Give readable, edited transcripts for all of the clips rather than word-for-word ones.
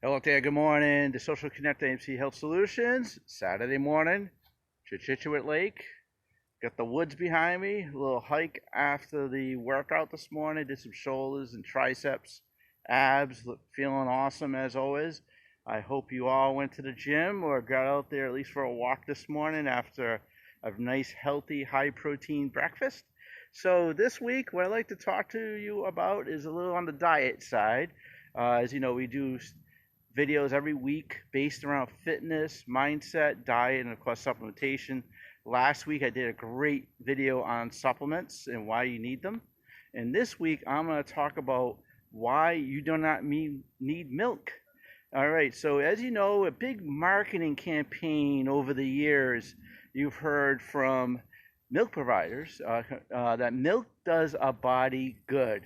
Hello there, good morning. DeSocial Connector AIMC Health Solutions. Saturday morning, Chitchituate Lake. Got the woods behind me. A little hike after the workout this morning. Did some shoulders and triceps, abs. Feeling awesome as always. I hope you all went to the gym or got out there at least for a walk this morning after a nice, healthy, high-protein breakfast. So this week, what I'd like to talk to you about is a little on the diet side. As you know, we do videos every week based around fitness, mindset, diet, and of course supplementation. Last week I did a great video on supplements and why you need them. And this week I'm going to talk about why you do not need milk. All right, so as you know, a big marketing campaign over the years, you've heard from milk providers that milk does a body good.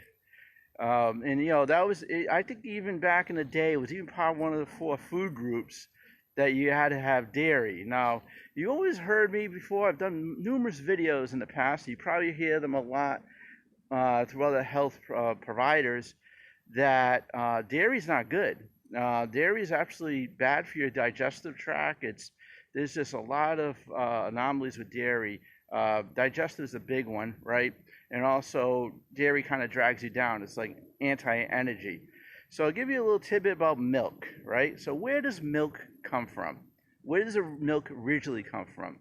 And you know, that was, I think even back in the day, it was even part of one of the 4 food groups that you had to have dairy. Now, you always heard me before, I've done numerous videos in the past, you probably hear them a lot through other health providers, that dairy is not good. Dairy is absolutely bad for your digestive tract. There's just a lot of anomalies with dairy. Digestive is a big one, right? And also dairy kind of drags you down. It's like anti-energy. So I'll give you a little tidbit about milk, right? So where does milk come from? Where does the milk originally come from?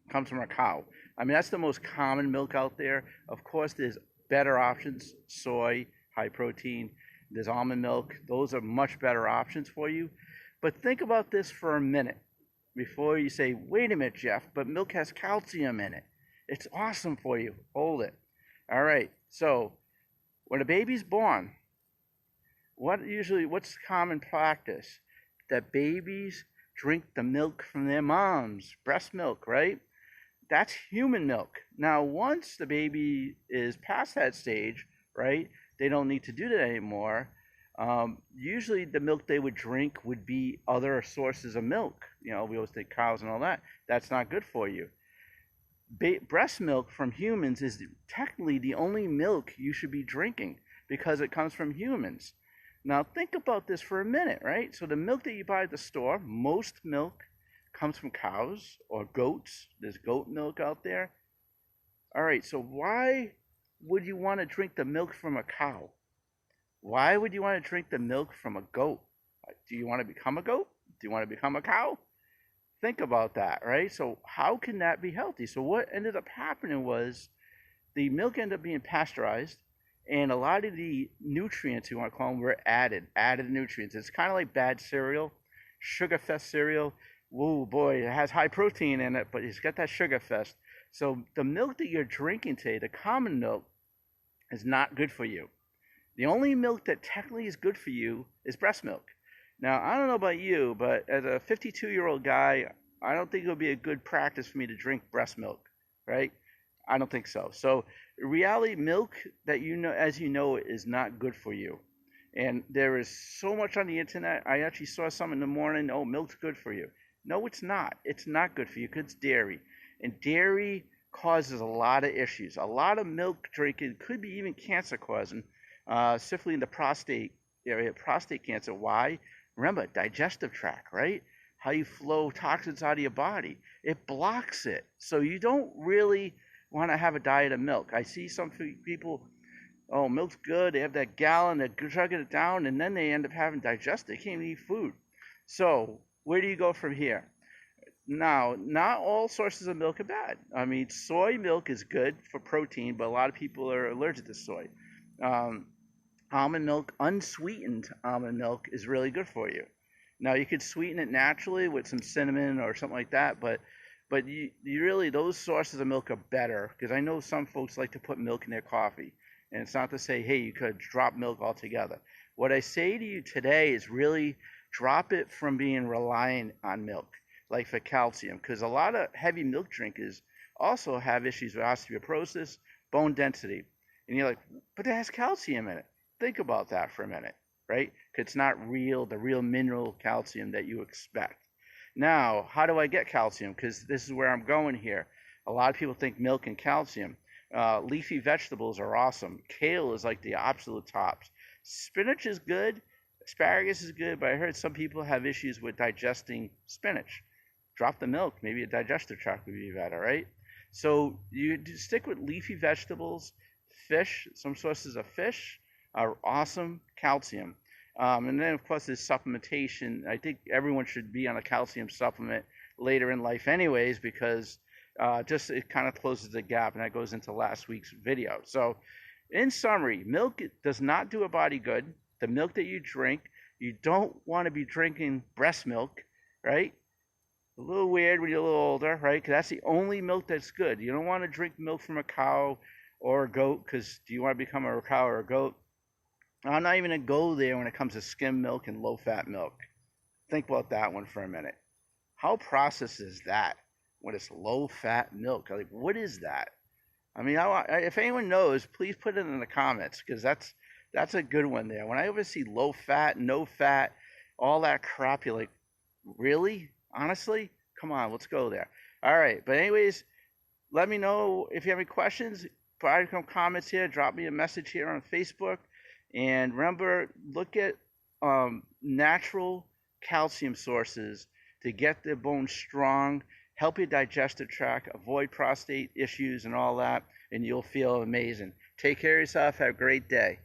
It comes from a cow. I mean, that's the most common milk out there. Of course, there's better options: soy, high protein. There's almond milk. Those are much better options for you. But think about this for a minute before you say, wait a minute, Jeff, but milk has calcium in it. It's awesome for you. Hold it. All right. So when a baby's born, what's common practice? That babies drink the milk from their moms, breast milk, right? That's human milk. Now, once the baby is past that stage, right, they don't need to do that anymore. Usually the milk they would drink would be other sources of milk. You know, we always think cows and all that. That's not good for you. Breast milk from humans is technically the only milk you should be drinking because it comes from humans. Now think about this for a minute, right? So the milk that you buy at the store, most milk comes from cows or goats. There's goat milk out there. All right, so why would you want to drink the milk from a cow? Why would you want to drink the milk from a goat? Do you want to become a goat? Do you want to become a cow? Think about that, right? So how can that be healthy? So what ended up happening was the milk ended up being pasteurized, and a lot of the nutrients, you want to call them, were added nutrients. It's kind of like bad cereal, sugar fest cereal. Whoa, boy, it has high protein in it, but it's got that sugar fest. So the milk that you're drinking today, the common milk, is not good for you. The only milk that technically is good for you is breast milk. Now, I don't know about you, but as a 52-year-old guy, I don't think it would be a good practice for me to drink breast milk, right? I don't think so. So, reality, milk that you know, as you know, is not good for you. And there is so much on the internet. I actually saw some in the morning, oh, milk's good for you. No, it's not. It's not good for you because it's dairy. And dairy causes a lot of issues. A lot of milk drinking could be even cancer causing, specifically in the prostate area, prostate cancer. Why? Remember, digestive tract, right? How you flow toxins out of your body. It blocks it. So you don't really want to have a diet of milk. I see some people, oh, milk's good. They have that gallon, they're chugging it down, and then they end up having digestive. They can't eat food. So where do you go from here? Now, not all sources of milk are bad. I mean, soy milk is good for protein, but a lot of people are allergic to soy. Almond milk, unsweetened almond milk, is really good for you. Now you could sweeten it naturally with some cinnamon or something like that, but you really, those sources of milk are better, because I know some folks like to put milk in their coffee, and it's not to say, hey, you could drop milk altogether. What I say to you today is really drop it from being reliant on milk, like for calcium, because a lot of heavy milk drinkers also have issues with osteoporosis, bone density, and you're like, but it has calcium in it. Think about that for a minute, right? It's not the real mineral calcium that you expect. Now, how do I get calcium? Because this is where I'm going here. A lot of people think milk and calcium. Leafy vegetables are awesome. Kale is like the absolute tops. Spinach is good. Asparagus is good, but I heard some people have issues with digesting spinach. Drop the milk, maybe a digestive tract would be better, right? So you stick with leafy vegetables, fish. Some sources of fish are awesome, calcium. And then, of course, there's supplementation. I think everyone should be on a calcium supplement later in life, anyways, because just it kind of closes the gap, and that goes into last week's video. So, in summary, milk does not do a body good. The milk that you drink, you don't want to be drinking breast milk, right? A little weird when you're a little older, right? Because that's the only milk that's good. You don't want to drink milk from a cow or a goat, because do you want to become a cow or a goat? I'm not even going to go there when it comes to skim milk and low-fat milk. Think about that one for a minute. How processed is that when it's low-fat milk? Like, what is that? I mean, if anyone knows, please put it in the comments, because that's a good one there. When I ever see low-fat, no-fat, all that crap, you're like, really? Honestly? Come on, let's go there. All right, but anyways, let me know if you have any questions. Provide some comments here. Drop me a message here on Facebook. And remember, look at natural calcium sources to get the bones strong, help your digestive tract, avoid prostate issues and all that, and you'll feel amazing. Take care of yourself. Have a great day.